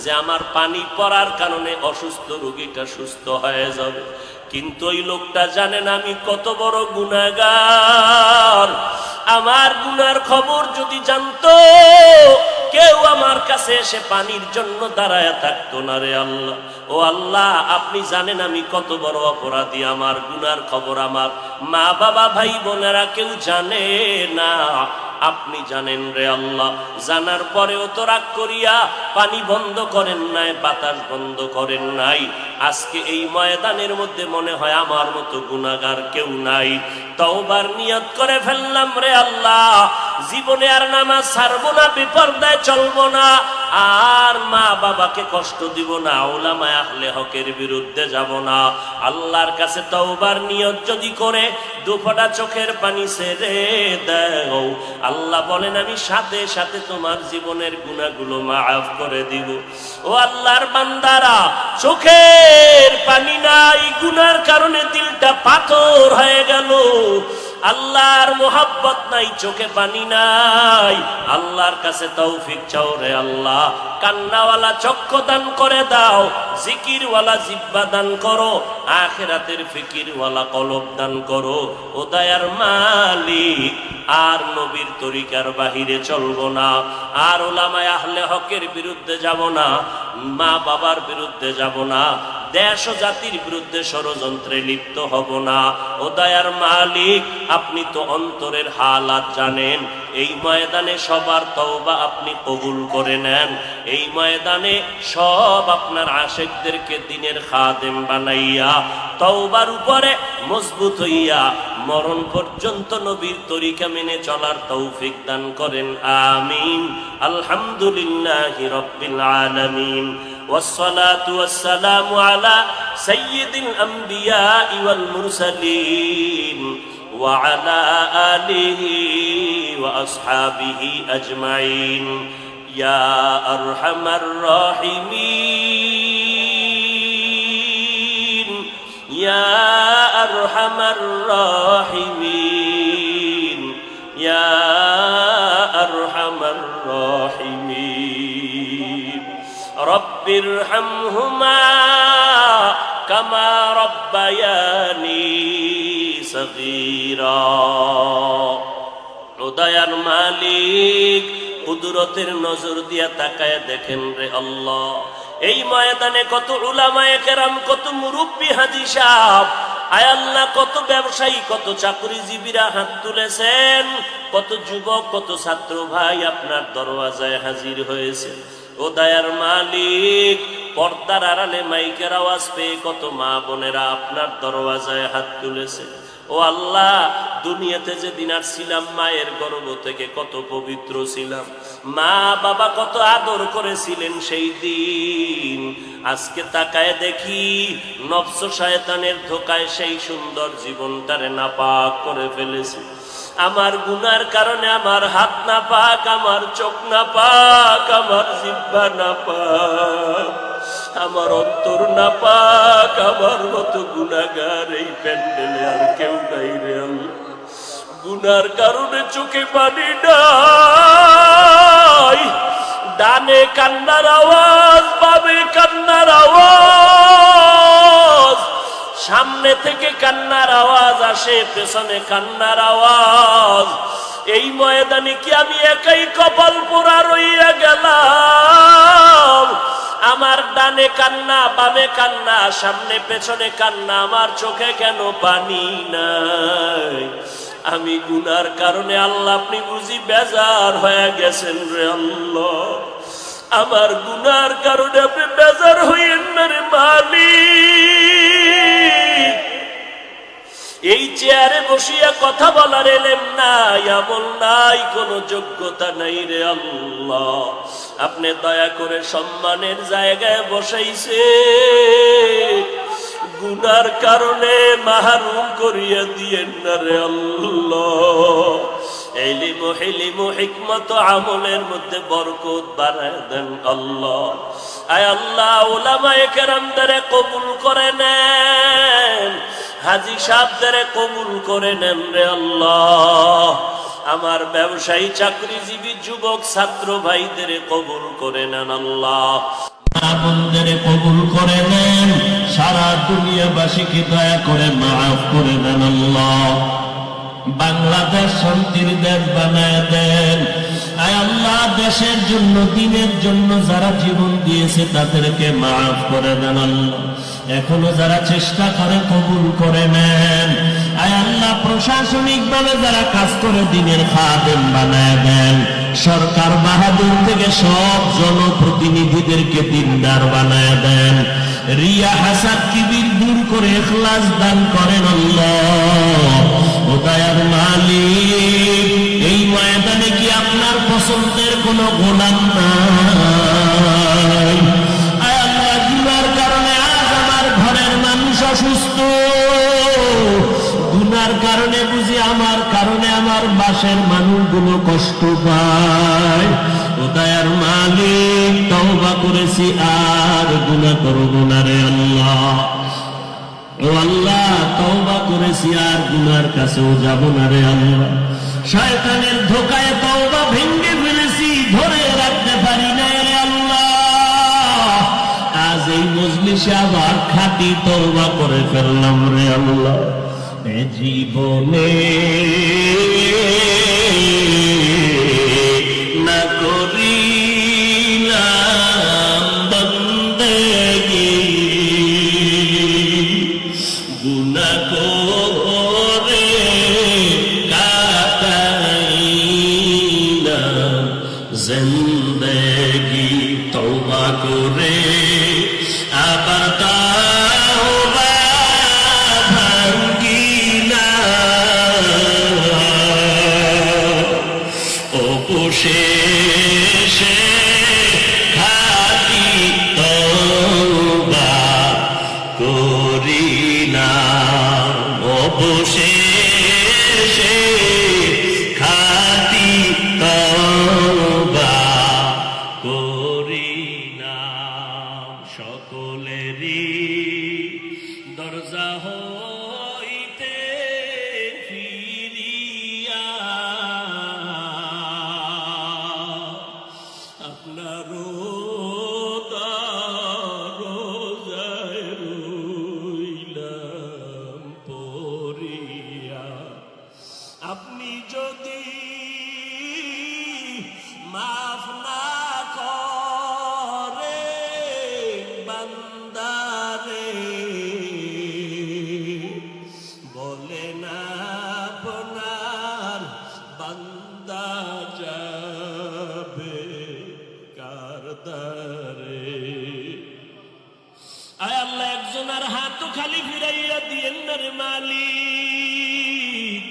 যে আমার পানি পড়ার কারণে অসুস্থ রোগীটা সুস্থ হয়ে যাবে, কিন্তু ওই লোকটা জানেন আমি কত বড় গুনাহগার। আমার গুনার খবর যদি জানতো, কেউ আমার কাছে এসে পানির জন্য দাঁড়ায় থাকতো না রে আল্লাহ। ও আল্লাহ, আপনি জানেন আমি কত বড় অপরাধী, আমার গুনার খবর আমার মা বাবা ভাই বোনেরা কেউ জানে না, আপনি জানেন রে আল্লাহ। জানার পরেও তো রাগ করিয়া পানি বন্ধ করেন নাই, বাতাস বন্ধ করেন নাই। আজকে এই ময়দানের মধ্যে মনে হয় আমার মতো গুনাহগার কেউ নাই। তওবার নিয়ত করে ফেললাম রে আল্লাহ, জীবনে আর নামাজ ছাড়বো না, বেপরদায় চলবো না, আর মা বাবাকে কষ্ট দিব না, উলামায়ে আহলে হকের বিরুদ্ধে যাব না। আল্লাহর কাছে তওবার নিয়ত যদি করে দুফোঁটা চোখের পানি ছেড়ে দাও, আল্লাহ বলেন আমি সাথে সাথে তোমার জীবনের গুনাহগুলো মাফ করে দিব। ও আল্লাহর বান্দারা, চোখের পানি নাই, গুনার কারণে দিলটা পাথর হয়ে গেল। আল্লাহর মোহাব্বত নাই, চোখে পানি নাই। আল্লাহর কাছে তৌফিক চাও রে আল্লাহ, কান্নাওয়ালা চক্ষু দান করে দাও, জিকিরওয়ালা জিহ্বা দান করো, আখিরাতের ফিকিরওয়ালা কলব দান করো। ও দয়ার মালিক, আর নবীর তরিকার বাহিরে চলবো না, আর উলামায়ে আহলে হকের বিরুদ্ধে যাব না, মা বাবার বিরুদ্ধে যাব না, দেশ ও জাতির বিরুদ্ধে ষড়যন্ত্রে লিপ্ত হব না। ও দয়ার মালিক, আপনি তো অন্তরের হালাত জানেন। এই ময়দানে সবার তওবা আপনি কবুল করে নেন। এই ময়দানে সব আপনার আশিকদেরকে দ্বীনের খাদেম বানাইয়া তওবার উপরে মজবুত হইয়া মরণ পর্যন্ত নবীর তরিকা মেনে চলার তৌফিক দান করেন। আমিন। আলহামদুলিল্লাহি রাব্বিল আলামিন। والصلاة والسلام على سيد الأنبياء والمرسلين وعلى آله وأصحابه أجمعين يا أرحم الراحمين يا أرحم الراحمين يا أرحم الراحمين رب ارحمهما كما ربياني صغيرا। দয়ার মালিক, কুদরতের নজর দিয়া তাকায় দেখেন রে আল্লাহ, এই ময়দানে কত উলামায়ে কেরাম, কত মুরব্বী হাজী সাহেব, আয় আল্লাহ, কত ব্যবসায়ী, কত চাকরিজীবীরা হাত তুলেছেন, কত যুবক, কত ছাত্র ভাই আপনার দরওয়াজায় হাজির হয়েছে। ও দয়ার মালিক, পর্দার আড়ালে মাইকের আওয়াজ পেয়ে কত মা বোনেরা আপনার দরওয়াজায় হাত তুলেছে। ও আল্লাহ, দুনিয়াতে যেদিন আসছিলাম মায়ের গর্ভ থেকে কত পবিত্র ছিলাম, মা বাবা কত আদর করেছিলেন সেই দিন। আজকে তাকায় দেখি নফস শয়তানের ধোকায় সেই সুন্দর জীবনটারে নাপাক করে ফেলেছি। আমার গুনার কারণে আমার হাত নাপাক, আমার চোখ নাপাক, আমার জিহ্বা নাপাক, আমার অন্তর নাপাক। আমার মতো গুনাহগার এই প্যান্ডেলে আর কেউ নাই রে আল্লাহ। গুনার কারণে চোখে পানি নাই, ডানে কান্নার আওয়াজ, বামে কান্নার আওয়াজ, সামনে থেকে কান্নার আওয়াজ আসে, পেছনে কান্নার আওয়াজ। এই ময়দানে কি আমি একাই কপাল পোড়া রইয়া গেলাম? আমার ডানে কান্না, বামে কান্না, সামনে পেছনে কান্না, আমার চোখে কেন পানি নাই? আমি গুনার কারণে আল্লাহ আপনি বুঝি বেজার হয়ে গেছেন রে আল্লাহ। আমার গুনার কারণে আপনি বেজার হইয়েন না রে মালিক। এই চেয়ারে বসিয়া কথা বলার এলেম নাই, আমল নাই, কোন যোগ্যতা নাই রে আল্লাহ। আপনি দয়া করে সম্মানের জায়গায় বসাইছে, গুনার কারণে মাহরুম করিয়া দিয়েন না রে আল্লাহ। ইলম, হিলম, হিকমত, আমলের মধ্যে বরকত বাড়ায় দেন আল্লাহ। আয় আল্লাহ, উলামায়ে কেরামদেরে কবুল করে নেন, হাজী সাহেবদেরে কবুল করে নেন রে আল্লাহ। আমার ব্যবসায়ী, চাকরিজীবী, যুবক, ছাত্র ভাইদের কবুল করে নেন আল্লাহ। আপনদের কবুল করে নেন, সারা দুনিয়াবাসীকে দয়া করে মাফ করে দেন আল্লাহ। বাংলাদেশ শান্তির দেশ বানায় দেন। আয় আল্লাহ, দেশের জন্য, দিনের জন্য যারা জীবন দিয়েছে তাদেরকে মাফ করে দেন আল্লাহ। এখনো যারা চেষ্টা করে কবুল করে নেন। আয় আল্লাহ, প্রশাসনিক ভাবে যারা কাজ করে দিনের খাদেম বানায় দেন। সরকার বাহাদুর থেকে সব জনপ্রতিনিধিদেরকে দিনদার বানায় দেন। রিয়া হাসাদ কিবির দূর করে ইখলাস দান করেন আল্লাহ। ও দয়ার মালিক, এই ময়দানে কি আপনার পছন্দের কোন গোলাম নাই? আয় আল্লাহ, গুনার কারণে আজ আমার ঘরের মানুষ অসুস্থ, গুনার কারণে বুঝি আমার কারণে আমার বাসের মানুষগুলো কষ্ট পায়। ও দয়ার মালিক, তওবা করেছি আর গুনাহ করব না রে আল্লাহ। ও আল্লাহ, তওবা করেছি আর গুনার কাছেও যাব না রে আল্লাহ। শয়তানের ধোঁকায় তওবা ভেঙে ফেলেছি, ধরে রাখতে পারি না রে আল্লাহ। আজ এই মজলিসে আবার খাঁটি তওবা করে ফেললাম রে আল্লাহ। এ জীবনে না করিলাম বন্দেগি, গুনাহ করে কাটাইলাম জিন্দেগি। তওবা করে আবার তওবা অবশেষে খাঁটি তওবা করিলাম, অবশেষে খাঁটি তওবা করিলাম। সকলেরই দরজা হইতে ফিরিয়া আপনারও দরজায় রইলাম পড়িয়া। আপনি যদি মাফ না করে বান্দারে, বলে না আপনার বান্দা যাবে কারদারে। আয় আল্লাহ, একজনের হাত খালি ফিরাইয়া দিয়েন না রে মালিক।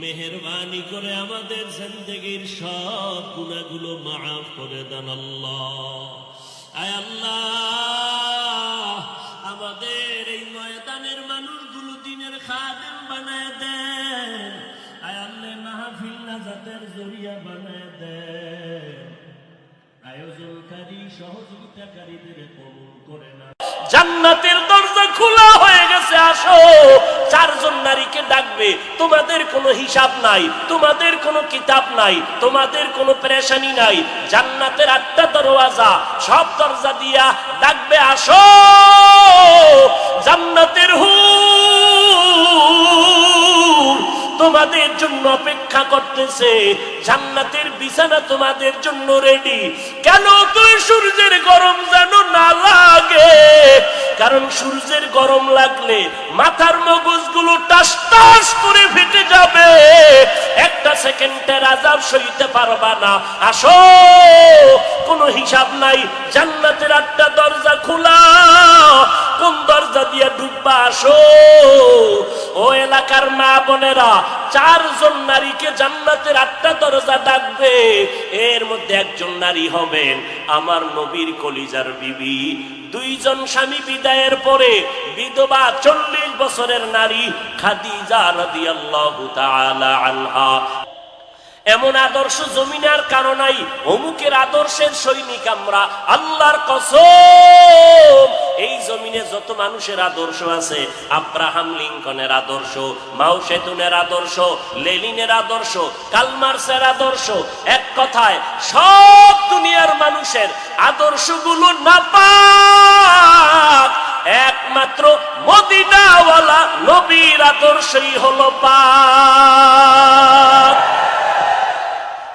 মেহেরবানি করে আমাদের জিন্দেগীর সব গুনাহগুলো মাফ করে দেন আল্লাহ। আয় আল্লাহ, আমাদের এই ময়দানের মানুষগুলো দিনের খাদেম বানায় দেন। আয় আল্লাহ, মাহফিল নাজাতের জরিয়া বানায় দেন। আয়োজনকারী সহযোগিতাকারীদের কবুল করে না। জান্নাতের দরজা খোলা হয়ে গেছে, আসো। চারজন নারীকে ডাকবে, তোমাদের কোনো হিসাব নাই, তোমাদের কোনো কিতাব নাই, তোমাদের কোনো পেরেশানি নাই। জান্নাতের 8টা দরওয়াজা, সব দরজা দিয়া ডাকবে, আসো। জান্নাতের হুর তোমাদের জন্য অপেক্ষা করতেছে, জান্নাতের বিছানা তোমাদের জন্য রেডি। কেন তুই সূর্যের গরম যেন না লাগে, কারণ সূর্যের গরম লাগলে মাথার মগজগুলো টাস টাস করে ফেটে যাবে, একটা সেকেন্ডের আযাব সইতে পারবা না। আসো, কোনো হিসাব নাই, জান্নাতের 8টা দরজা খোলা, কোন দরজা দিয়ে ঢুকবা আসো। ও এলাকার মা বোনেরা, 4 জন নারীকে জান্নাতের 8টা দরজা ডাকবে, এর মধ্যে একজন নারী হবেন আমার নবীর কলিজার বিবি। 2 জন স্বামী বিদায়ের পরে বিধবা 40 বছরের নারী খাদিজা রাদিয়াল্লাহু তাআলা আনহা। এমন আদর্শ জমিনে আর কারো নাই, অমুকের আদর্শের সৈনিক আমরা। আল্লাহর কসম, এই জমিনে যত মানুষের আদর্শ আছে, আব্রাহাম লিঙ্কনের আদর্শ, মাও সেতুনের আদর্শ, লেনিনের আদর্শ, কার্ল মার্ক্সের আদর্শ, এক কথায় সব দুনিয়ার মানুষের আদর্শগুলো নাপাক, একমাত্র মদিনাওয়ালা নবীর আদর্শই হলো পাক।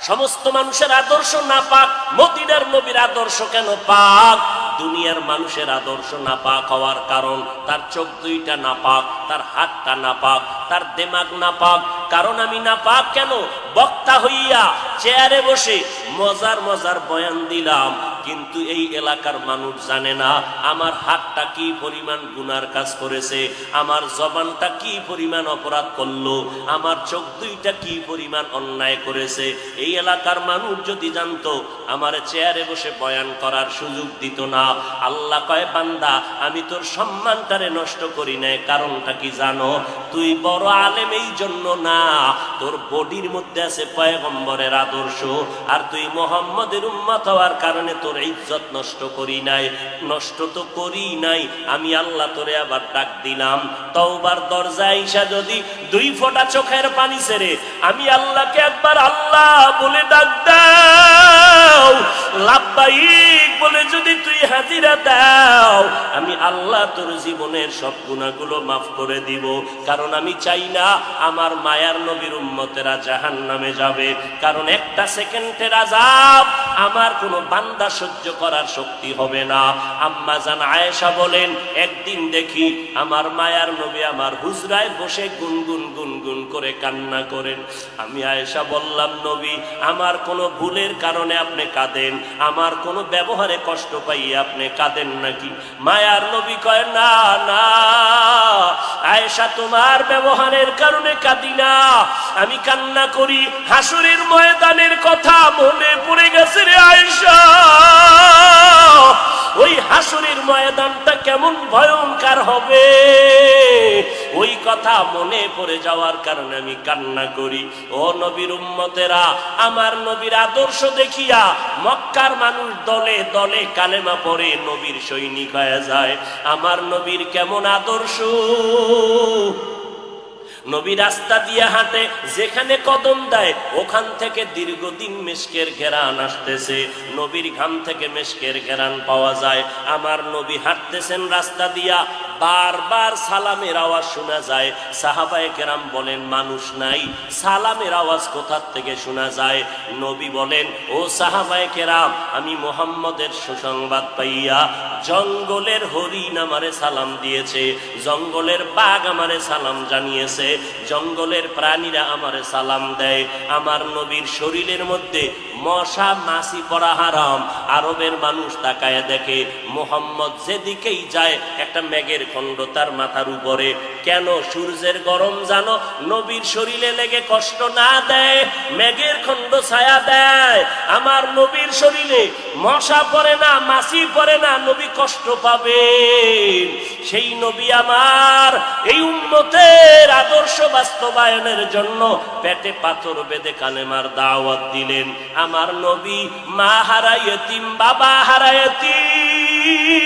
সমস্ত মানুষের আদর্শ নাপাক, মদিনার নবীর আদর্শ কেন পাক? দুনিয়ার মানুষের আদর্শ নাপাক হওয়ার কারণ তার চোখ দুইটা নাপাক, তার হাতটা নাপাক, তার দিমাগ নাপাক। কারণ আমি নাপাক কেন? বক্তা হইয়া চেয়ারে বসে মজার মজার বয়ান দিলাম, কিন্তু এই এলাকার মানুষ জানে না আমার হাতটা কি পরিমাণ গুনার কাজ করেছে, আমার জবানটা কি পরিমাণ অপরাধ করলো, আমার চোখ দুইটা কি পরিমাণ অন্যায় করেছে। এই এলাকার মানুষ যদি জানতো, আমার চেয়ারে বসে বয়ান করার সুযোগ দিত না। আল্লাহ কয়, বান্দা আমি তোর সম্মানটারে নষ্ট করি নাই, কারণটা কি জানো? তুই বড় আলেম এই জন্য না, তোর বডির মধ্যে আছে পয়গম্বরের আদর্শ, আর তুই মুহাম্মদের উম্মত হওয়ার কারণে তোর ইজ্জত নষ্ট করি নাই। নষ্ট তো করি নাই, আমি আল্লাহ তোরে আবার ডাক দিলাম, তওবার দরজায় আইসা যদি 2 ফোঁটা চোখের পানি ছেড়ে আমি আল্লাহকে একবার আল্লাহ বলে ডাক দাও, লাব্বাইক বলে যদি তুই হাজিরা দাও, আমি আল্লাহ তোর জীবনের সব গুনাহগুলো মাফ করে দিব। কারণ আমি চাই না আমার মায়ার নবীর উম্মতেরা জাহান্নামে যাবে, কারণ একটা সেকেন্ডের আযাব আমার কোনো বান্দা সহ্য করার শক্তি হবে না। আম্মা জান আয়েশা বলেন, একদিন দেখি আমার মায়ার নবী আমার হুজরায় বসে গুনগুন গুনগুন করে কান্না করেন। আমি আয়েশা বললাম, নবী আমার কোনো ভুলের কারণে আপনি কাঁদেন, আমার কোনো ব্যবহারে কষ্ট পাইয়ে আপনি কাঁদেন নাকি? মায়ার নবী কয়, না না আয়েশা, তোমার ব্যবহারের কারণে কাঁদি না, আমি কান্না করি হাসরের ময়দানের কথা মনে পড়ে গেছে রে আয়েশা। ওই হাসরের ময়দানটা কেমন ভয়ঙ্কর হবে, ওই কথা মনে পড়ে যাওয়ার কারণে আমি কান্না করি। ও নবীর উম্মতেরা, আমার নবীর আদর্শ দেখিয়া মক্কার মানুষ দলে দলে কালেমা পড়ে নবীর সৈনিক হয়ে যায়। আমার নবীর কেমন আদর্শ! নবী রাস্তা দিয়ে হাঁটে, যেখানে কদম দেয় ওখান থেকে দীর্ঘদিন মিশকের ঘেরান আসতেছে, নবীর ঘাম থেকে মিশকের ঘেরান পাওয়া যায়। আমার নবী হাঁটতেছেন রাস্তা দিয়া, বারবার সালামের আওয়াজ শোনা যায়। সাহাবায়ে কেরাম বলেন, মানুষ নাই, সালামের আওয়াজ কোথার থেকে শোনা যায়? নবী বলেন, ও সাহাবায়ে কেরাম, আমি মুহাম্মদের সুসংবাদ পাইয়া জঙ্গলের হরিণ আমারে সালাম দিয়েছে, জঙ্গলের বাঘ আমারে সালাম জানিয়েছে, জঙ্গলের প্রাণীরা আমারে সালাম দেয়। আমার নবীর শরীরের মধ্যে মশা মাছি পড়া হারাম। আরবের মানুষ তাকায় দেখে, মুহাম্মদ যেদিকেই যায় একটা মেঘের খণ্ড তার মাথার উপরে। কেন? সূর্যের গরম জানো নবীর শরীরে লেগে কষ্ট না দেয়, মেঘের খণ্ড ছায়া দেয়। আমার নবীর শরীরে মশা পড়ে না, মাছি পড়ে না, নবী কষ্ট পাবে। সেই নবী আমার এই উম্মতের আদর্শ বাস্তবায়নের জন্য পেটে পাথর বেঁধে কালেমার দাওয়াত দিলেন। আমার নবী মা হারা ইয়তিম, বাবা হারা ইয়তিম।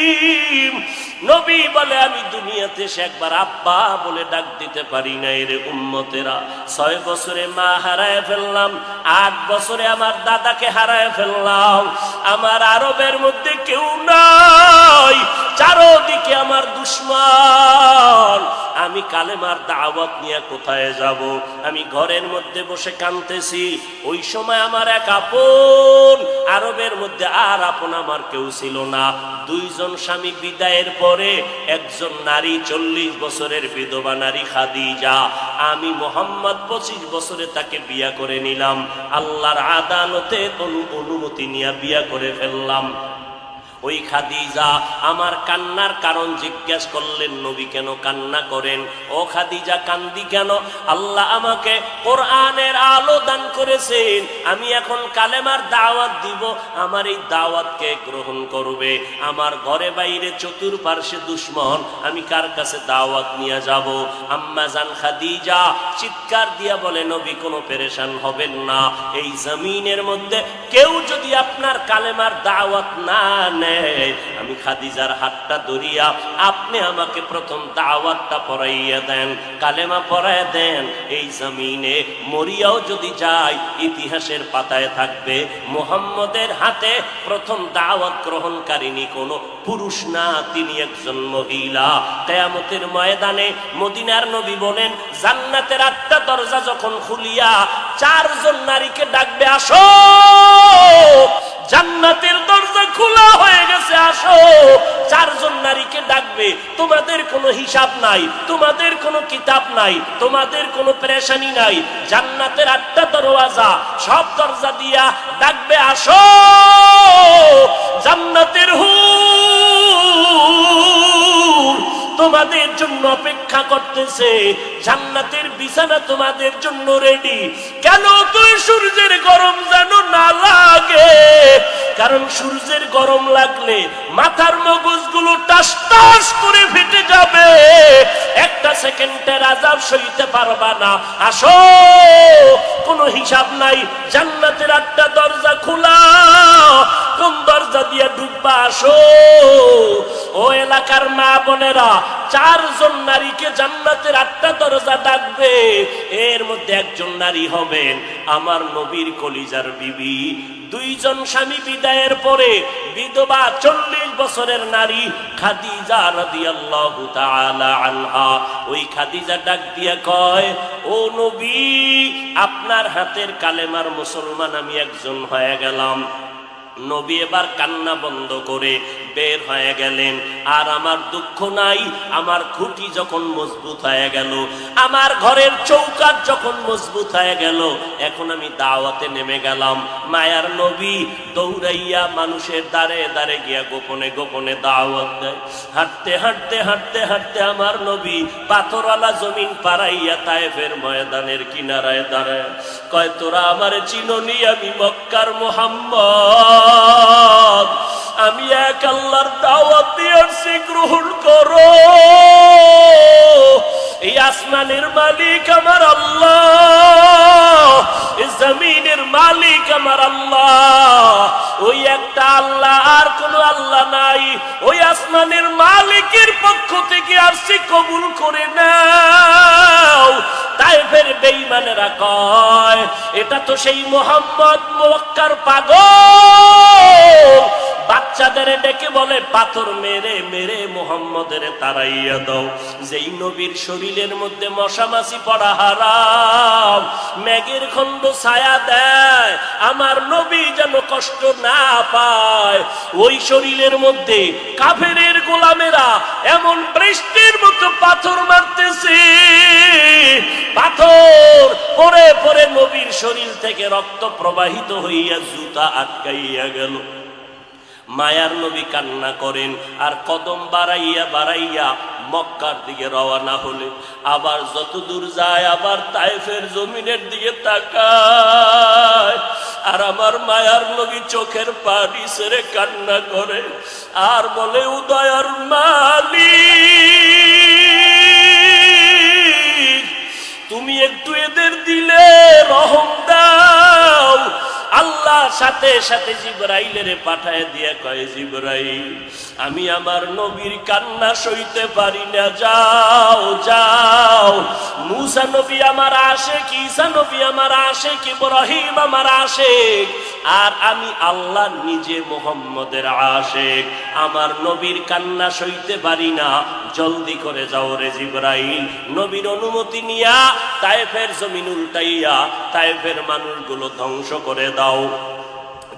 নবী বলে, আমি দুনিয়াতে সে একবার আব্বা বলে ডাক দিতে পারি নাই রে উম্মতেরা। 6 বছরে মা হারায় ফেললাম, 8 বছরে আমার দাদাকে হারায় ফেললাম। আমার আরবের মধ্যে কেউ নাই, চারদিকে আমার দুশমন। আমি কালেমার দাওয়াত নিয়ে কোথায় যাব? আমি ঘরের মধ্যে বসে কাঁদতেছি। ওই সময় আমার এক আপন, আরবের মধ্যে আর আপন আমার কেউ ছিল না। 2 জন স্বামী বিদায়ের পরে একজন নারী, 40 বছরের বিধবা নারী খাদিজা। আমি মুহাম্মদ 25 বছরে তাকে বিয়া করে নিলাম, আল্লাহর আদালতে অনুমতি নিয়ে বিয়া করে ফেললাম। ওই খাদিজা আমার কান্নার কারণ জিজ্ঞেস করলেন, নবী কেন কান্না করেন? ও খাদিজা কান্দি কেন? আল্লাহ আমাকে কোরআনের আলো দান করেছেন, আমি এখন কালেমার দাওয়াত দিব, আমার এই দাওয়াতকে গ্রহণ করবে। আমার ঘরে বাইরে চতুর্পার্শ্বে দুশমন, আমি কার কাছে দাওয়াত নিয়ে যাব? আম্মা জান খাদিজা চিৎকার দিয়া বলে, নবী কোনো পেরেশান হবেন না, এই জমিনের মধ্যে কেউ যদি আপনার কালেমার দাওয়াত না নেয়, আমি খাদিজার হাতটা ধরিয়া আপনি আমাকে প্রথম দাওয়াতটা পড়াইয়া দেন, কালেমা পড়াইয়া দেন। এই জমিনে মরিয়াও যদি যায় ইতিহাসের পাতায় থাকবে মুহাম্মদের হাতে প্রথম দাওয়াত গ্রহণকারিনী কোনো পুরুষ না, তিনি একজন মহিলা। কিয়ামতের ময়দানে মদিনার নবী বলেন, জান্নাতের 8টা দরজা যখন খুলিয়া 4 জন নারীকে ডাকবে, আসো, জান্নাতের দরজা খোলা হয়ে গেছে, আসো। 4 জন নারীকে ডাকবে, তোমাদের কোনো হিসাব নাই, তোমাদের কোনো কিতাব নাই, তোমাদের কোনো পেরেশানি নাই। জান্নাতের 8টা দরওয়াজা, সব দরজা দিয়া ডাকবে, আসো, জান্নাতের হুর তোমাদের জন্য অপেক্ষা করতেছে, জান্নাতের বিছানা তোমাদের জন্য রেডি। কেন? তুই সূর্যের গরম যেন না লাগে, কারণ সূর্যের গরম লাগলে মাথার মগজগুলো টাস টাস করে ফেটে যাবে, একটা সেকেন্ডের আযাব সইতে পারবা না। আসো, কোনো হিসাব নাই, জান্নাতের 8টা দরজা খোলা, কোন দরজা দিয়ে ঢুকবা, আসো। ও এলাকার মা বোনেরা, 4 জন নারীকে জান্নাতের 8টা দরজা ডাকবে, এর মধ্যে একজন নারী হবেন আমার নবীর কলিজার বিবি। 2 জন স্বামী বিদায়ের পরে বিধবা 40 বছরের নারী খাদিজা রাদিয়াল্লাহু তাআলা আনহা। ওই খাদিজা ডাক দিয়া কয়, ও নবী, আপনার হাতের কালেমার মুসলমান আমি একজন হয়ে গেলাম। নবী এবার কান্না বন্ধ করে বের হয়ে গেলেন। আর আমার দুঃখ নাই, আমার খুঁটি যখন মজবুত হয়ে গেল, আমার ঘরের চৌকাঠ যখন মজবুত হয়ে গেল, এখন আমি দাওয়াতে নেমে গেলাম। মায়ার নবী দৌড়াইয়া মানুষের দ্বারে দ্বারে গিয়া গোপনে গোপনে দাওয়াত দেয়। হাঁটতে হাঁটতে হাঁটতে হাঁটতে আমার নবী পাথরওয়ালা জমিন পারাইয়া তায়েফের ময়দানের কিনারায় দাঁড়ায়। কয়, তোরা আমারে চিননি, আমি মক্কার মুহাম্মদ, আমি এক আল্লাহর দাওয়াত দিয়েছি, গ্রহণ করো। এই আসমানের মালিক আমার আল্লাহ, এই জমিনের মালিক আমার আল্লাহ, ওই একটা আল্লাহ, আর কোনো আল্লাহ নাই। ওই আসমানের মালিকের পক্ষ থেকে আসছি, কবুল করে নাও। তায়েফের বেঈমানেরা কয়, এটা তো সেই মুহাম্মদ মক্কার পাগল। বাচ্চাদের ডেকে বলে, পাথর মেরে মেরে মুহাম্মদের তাড়াইয়া দাও। যেই নবীর শরীরের মধ্যে মশা মাছি পড়া হারাম, মেঘের খণ্ড ছায়া দেয়, আমার নবী যেন কষ্ট না পায়। ওই শরীরের মধ্যে কাফেরের গোলামেরা এমন বৃষ্টির মতো পাথর মারতেছে, পাথর পরে পরে নবীর শরীর থেকে রক্ত প্রবাহিত হইয়া জুতা আটকাইয়া গেল। মায়ার নবী কান্না করেন, আর কদম বাড়াইয়া বাড়াইয়া মক্কার দিকে রওনা হলে, আবার যত দূর যায় আবার তায়েফের জমিনের দিকে তাকায়। আর আমার মায়ার নবী চোখের পানি ছেড়ে কান্না করে আর বলে, উদয়ার মালিক, তুমি একটু এদের দিলে রহম দাও। আল্লাহ সাথে সাথে জিবরাইলের পাঠায় দিয়া কয়, জিবরাইল, আমি আমার নবীর কান্না সইতে পারি না, যাও যাও। মুসা নবী আমার আশিক, ঈসা নবী আমার আশিক, ইব্রাহিম আমার আশিক, আর আমি আল্লাহ নিজে মুহাম্মদের আশিক। আমার নবীর কান্না সইতে পারি না, জলদি করে যাও রে জিবরাইল। নবীর অনুমতি নিয়া তায়েফের জমিন উল্টাইয়া তায়েফের মানুষগুলো ধ্বংস করে দাও।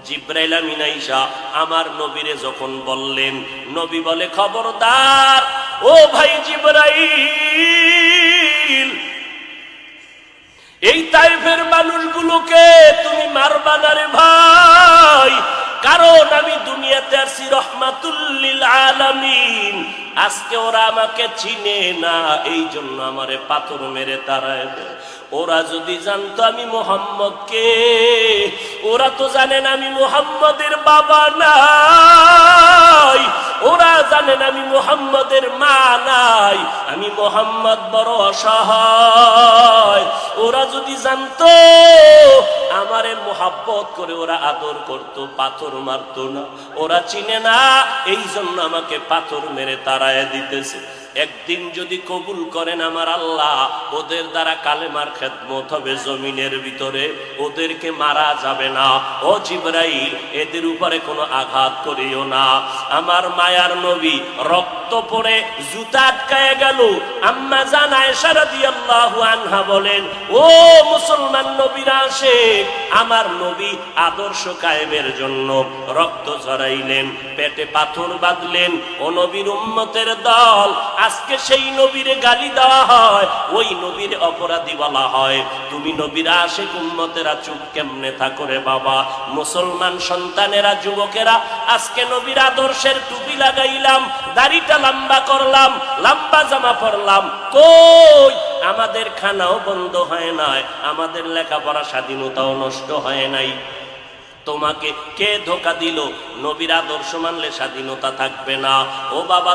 জিবরাইল আমিন আইসা আমার নবীরে যখন বললেন, নবী বলে, খবরদার ও ভাই জিবরাইল, এই তায়েফের মানুষগুলোকে তুমি মারবা না রে ভাই, কারণ আমি দুনিয়াতে আসি রহমাতুল লিল আলামিন। আজকে ওরা আমাকে চিনে না, এই জন্য আমারে পাথর মেরে তাড়ায় দেয়। ওরা যদি জানতো আমি মুহাম্মদকে, ওরা তো জানেন আমি মুহাম্মদের বাবা নাই, ওরা জানেন আমি মুহাম্মদের মা নাই, আমি মুহাম্মদ বড় অসহায়। ওরা যদি জানতো আমারে মোহাব্বত করে ওরা আদর করত, পাথর মারতো না। ওরা চিনে না, এই জন্য আমাকে পাথর মেরে তাড়ায় দিতেছে। একদিন যদি কবুল করেন আমার আল্লাহ, ওদের দ্বারা কালেমার খেদমত হবে জমিনের ভিতরে, ওদেরকে মারা যাবে না। ও জিবরাইল, এদের উপরে কোনো আঘাত করিও না। আমার মায়ার নবী রক্ত পড়ে জুতা আটকায় গেল। আম্মা জান আয়েশা রাদিয়াল্লাহু আনহা বলেন, ও মুসলমান নবীরা আশিক, আমার নবী আদর্শ কায়েমের জন্য রক্ত ঝরাইলেন, পেটে পাথর বাঁধলেন। ও নবীর উম্মতের দল, আজকে সেই নবীরে গালি দেওয়া হয়, ওই নবীর অপরাধী বলা হয়। তুমি নবীর আশিক উম্মতেরা চুপ কেমনে থাকো রে বাবা? মুসলমান সন্তানেরা, যুবকেরা, আজকে নবীর আদর্শের টুপি লাগাইলাম, দাড়িটা লম্বা করলাম, লম্বা জামা পরলাম, কই আমাদের খানাও বন্ধ হয় নাই, আমাদের লেখাপড়া স্বাধীনতাও নষ্ট হয় নাই। তোমাকে কে ধোকা দিল? নবীর আদর্শ মানলে স্বাধীনতা থাকবে না। ও বাবা,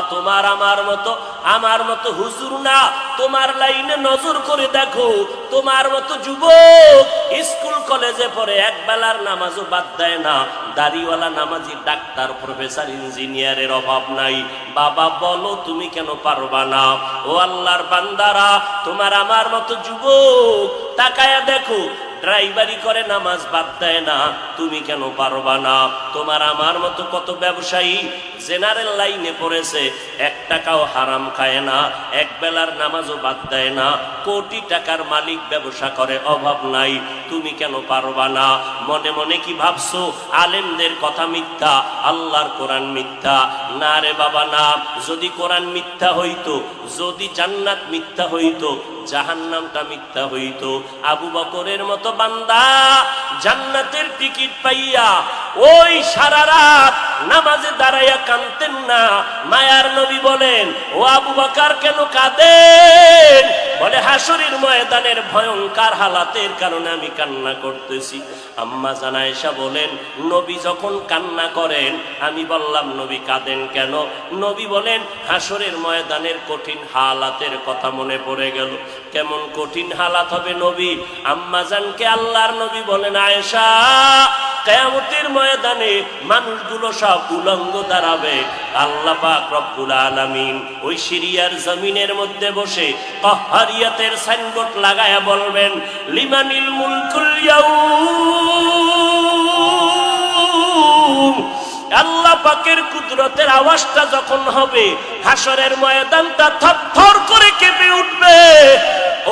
আমার মতো হুজুর না, তোমার লাইনে নজর করে দেখো, তোমার মতো যুবক স্কুল কলেজে পড়ে এক বেলার নামাজও বাদ দেয় না। দাড়িওয়ালা নামাজি ডাক্তার, প্রফেসর, ইঞ্জিনিয়ারের অভাব নাই। বাবা বলো, তুমি কেন পারবা না? ও আল্লাহর বান্দারা, তোমার আমার মতো যুবক তাকায়া দেখো, ড্রাইভারি করে নামাজ বাদ দেয় না, তুমি কেন পারবা না? তোমার আমার মতো কত ব্যবসায়ী জেনারেল লাইনে পড়েছে, 1 টাকাও হারাম খায় না, এক বেলার নামাজও বাদ দেয় না, কোটি টাকার মালিক, ব্যবসা করে, অভাব নাই, তুমি কেন পারবা না? মনে মনে কি ভাবছো আলেমদের কথা মিথ্যা, আল্লাহর কোরআন মিথ্যা? না রে বাবা না। যদি কোরআন মিথ্যা হইতো, যদি জান্নাত মিথ্যা হইতো, জাহান্নামটা মিথ্যা হইতো। আবু বকরের মতো বান্দা জান্নাতের টিকিট পাইয়া ওই সারা রাত নামাজে দাঁড়াইয়া কাঁদতেন না। মায়ার নবী বলেন, ও আবু বকর কেন কাঁদেন? বলে, হাসরের ময়দানের ভয়ঙ্কর হালাতের কারণে আমি কান্না করতেছি। আম্মা জান আয়েশা বলেন, নবী যখন কান্না করেন, আমি বললাম, নবী কাঁদেন কেন? নবী বলেন, হাসরের ময়দানের কঠিন হালাতের কথা মনে পড়ে গেল। কেমন কঠিন হালাত হবে নবী? আম্মা জানকে আল্লাহর নবী বলেন, আয়েশা, কিয়ামতের ময়দানে মানুষগুলো সব উলঙ্গ দাঁড়াবে। আল্লাহ পাক রব্বুল আলামিন ওই সিরিয়ার জমিনের মধ্যে বসে কাহ্হারিয়াতের সাইনবোর্ড লাগায়া বলবেন, লিমানিল মুলকুল ইয়াউম। আল্লাহ পাকের কুদরতের আওয়াজটা যখন হবে, হাসরের ময়দানটা থরথর করে কেঁপে উঠবে।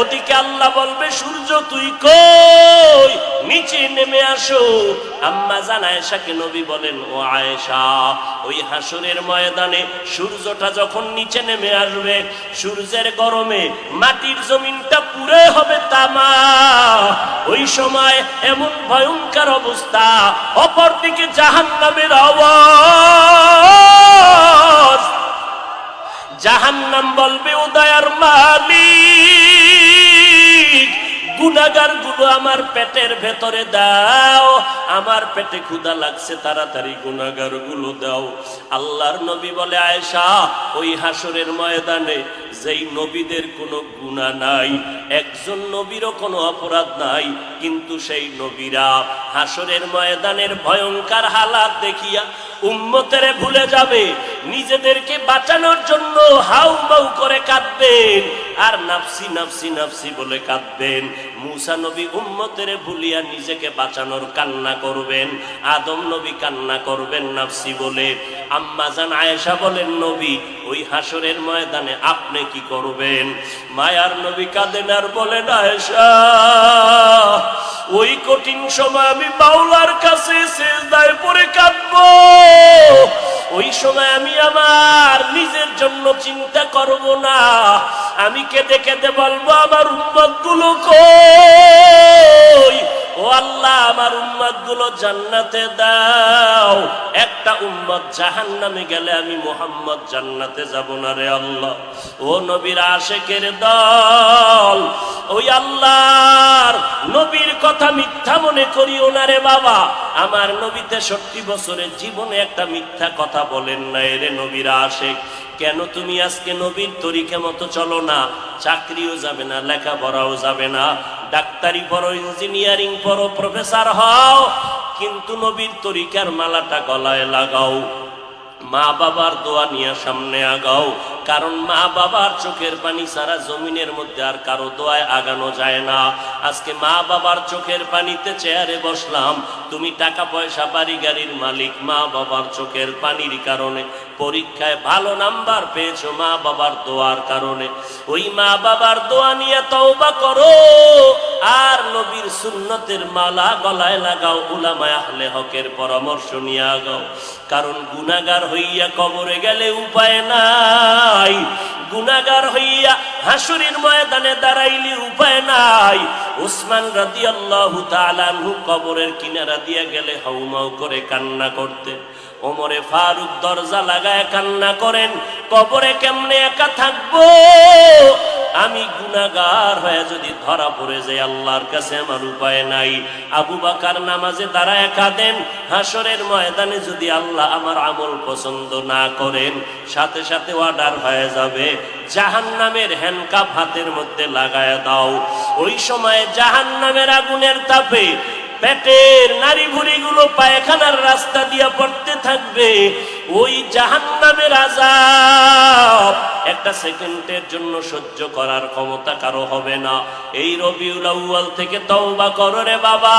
ওদিকে আল্লাহ বলবে, সূর্য তুই কই? নিচে নেমে আসো। আম্মা জান আয়েশাকে নবী বলেন, ও আয়েশা, ওই হাসরের ময়দানে সূর্যটা যখন নিচে নেমে আসবে, সূর্যের গরমে মাটির জমিনটা পুরে হবে তামা। ওই সময় এমন ভয়ঙ্কর অবস্থা, অপরদিকে জাহান্নামের আওয়াজ। জাহান্নাম বলবে, ও দয়ার মালিক, গুনাহগার গুলো আমার পেটের ভেতরে দাও, আমার পেটে ক্ষুধা লাগছে, তাড়াতাড়ি গুনাহগার গুলো দাও। আল্লাহর নবী বলে, আয়েশা, ওই হাসরের ময়দানে যেই নবীদের কোনো গুনাহ নাই, একজন নবীরও কোনো অপরাধ নাই, কিন্তু সেই নবীরা হাসরের ময়দানের ভয়ঙ্কর হালাত দেখিয়া উম্মতেরে ভুলে যাবে, নিজেদেরকে বাঁচানোর জন্য হাউমাউ করে কাঁদবেন, আর নাফসি নাফসি নাফসি বলে কাঁদবেন। মুসা নবী উম্মতেরে ভুলিয়া নিজেকে বাঁচানোর কান্না করবেন, আদম নবী কান্না করবেন নাফসি বলে। আম্মা জান আয়েশা বলেন, নবী, ওই হাসরের ময়দানে আপনি কি করবেন? মায়ার নবী কাঁদেন আর বলেন, আয়েশা, ওই কঠিন সময় আমি মাওলার কাছে সিজদায় পড়ে কাঁদবো। ওই সময় আমি আমার নিজের জন্য চিন্তা করব না, আমি কেঁদে কেঁদে বলবো, আমার উম্মত গুলো কই? ও আল্লাহ, আমার উম্মত গুলো জান্নাতে দাও। একটা উম্মত জাহান্নামে গেলে আমি মুহাম্মদ জান্নাতে যাব না রে আল্লাহ। ও নবীর আশিকের দল, ওই আল্লাহর নবীর কথা মিথ্যা মনে করিও না রে বাবা। আমার নবী 63 বছরের জীবনে একটা মিথ্যা কথা বলেন না রে নবীর আশিক। কেন তুমি আজকে নবীর তরিকা মতো চলো না? চাকরিও যাবে না, লেখাপড়াও যাবে না, ডাক্তারি পড়ো, ইঞ্জিনিয়ারিং পড়ো, প্রফেসর হও, কিন্তু নবীর তরিকার মালাটা গলায় লাগাও, মা বাবার দোয়া নিয়ে সামনে আগাও। কারণ মা বাবার চোখের পানি ছাড়া জমিনের মধ্যে আর কারো দোয়ায় আগানো যায় না। আজকে মা বাবার চোখের পানিতে চেয়ারে বসলাম, তুমি টাকা পয়সা বাড়ি গাড়ির মালিক, মা বাবার চোখের পানির কারণে পরীক্ষায় ভালো নাম্বার পেয়েছো মা বাবার দোয়ার কারণে। ওই মা বাবার দোয়া নিয়ে তওবা করো আর নবীর সুন্নতের মালা গলায় লাগাও, উলামায়ে আহলে হকের পরামর্শ নিয়ে আগাও। কারণ গুনাহগার হইয়া কবরে গেলে উপায় নাই, গুনাহগার হইয়া হাসরের ময়দানে দাঁড়াইলে উপায় নাই। উসমান রাদিয়াল্লাহু তাআলা আনহু কবরের কিনারা দিয়ে গেলে হাউমাউ করে কান্না করতে, ওমরে ফারুক দরজা লাগায় কান্না করেন, কবরে কেমনে একা থাকবো, আমি গুনাহগার হয়ে যদি ধরা পড়ে যাই আল্লাহর কাছে আমার উপায় নাই। আবু বকর নামাজে দাঁড়ায় কাঁদেন, হাসরের ময়দানে যদি আল্লাহ আমার আমল পছন্দ না করেন, সাথে সাথে অর্ডার হয়ে যাবে জাহান্নামের হ্যান্ডকাপ হাতের মধ্যে লাগায় দাও। ওই সময় জাহান্নামের আগুনের তাপে পেটের নারী ভুঁড়িগুলো পায়খানার রাস্তা দিয়া পড়তে থাকবে। ওই জাহান্নামের আযাব একটা সেকেন্ডের জন্য সহ্য করার ক্ষমতা কারো হবে না। এই রবিউল আউয়াল থেকে তওবা করো রে বাবা।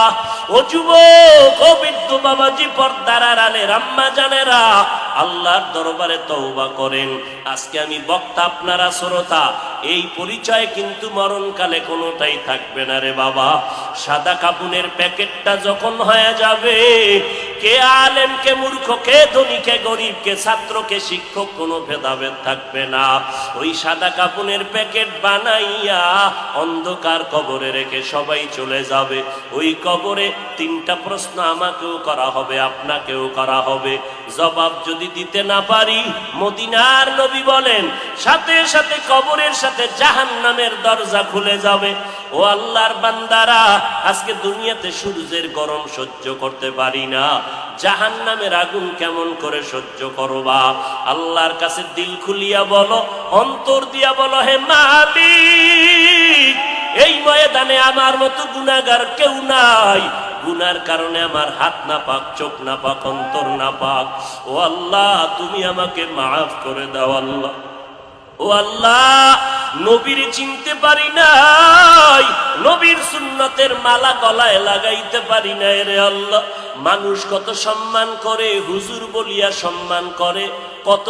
ও যুবক, ও বৃদ্ধ বাবাজি, পর্দার আড়ালে আম্মা জানেরা, আল্লাহর দরবারে তওবা করেন। আজকে আমি বক্তা, আপনারা শ্রোতা, এই পরিচয় কিন্তু মরণকালে কোনোটাই থাকবে না রে বাবা। সাদা কাপুনের প্যাকেটটা যখন হয়ে যাবে, কে আলেম, কে মূর্খ, কে ধনী, কে গরিব, কে ছাত্র, কে শিক্ষক, কোনো ভেদাভেদ থাকবে না। ওই সাদা কাপুনের প্যাকেট বানাইয়া অন্ধকার কবরে রেখে সবাই চলে যাবে। ওই কবরে তিনটা প্রশ্ন আমাকেও করা হবে, আপনাকেও করা হবে। জবাব যদি দিতে না পারি, মদিনার নবী বলেন সাথে সাথে কবরের সাথে জাহান্নামের দরজা খুলে যাবে। ও আল্লাহর বান্দারা, আজকে দুনিয়াতে সূর্যের গরম সহ্য করতে পারি না, জাহান্নামের আগুন কেমন করে সহ্য করবা? আল্লাহর কাছে দিল খুলিয়া বলো, অন্তর দিয়া বলো, হে মালিক, এই ময়দানে আমার মতো গুনাহগার কেউ নাই, গুনার কারণে আমার হাত না পাক, চোখ না পাক, অন্তর না পাক। ও আল্লাহ, তুমি আমাকে মাফ করে দাও আল্লাহ। ও আল্লাহ, নবীর চিনতে পারি নাই, নবীর সুন্নতের মালা গলায় লাগাইতে পারি নাই রে আল্লাহ। মানুষ কত সম্মান করে, হুজুর বলিয়া সম্মান করে, কত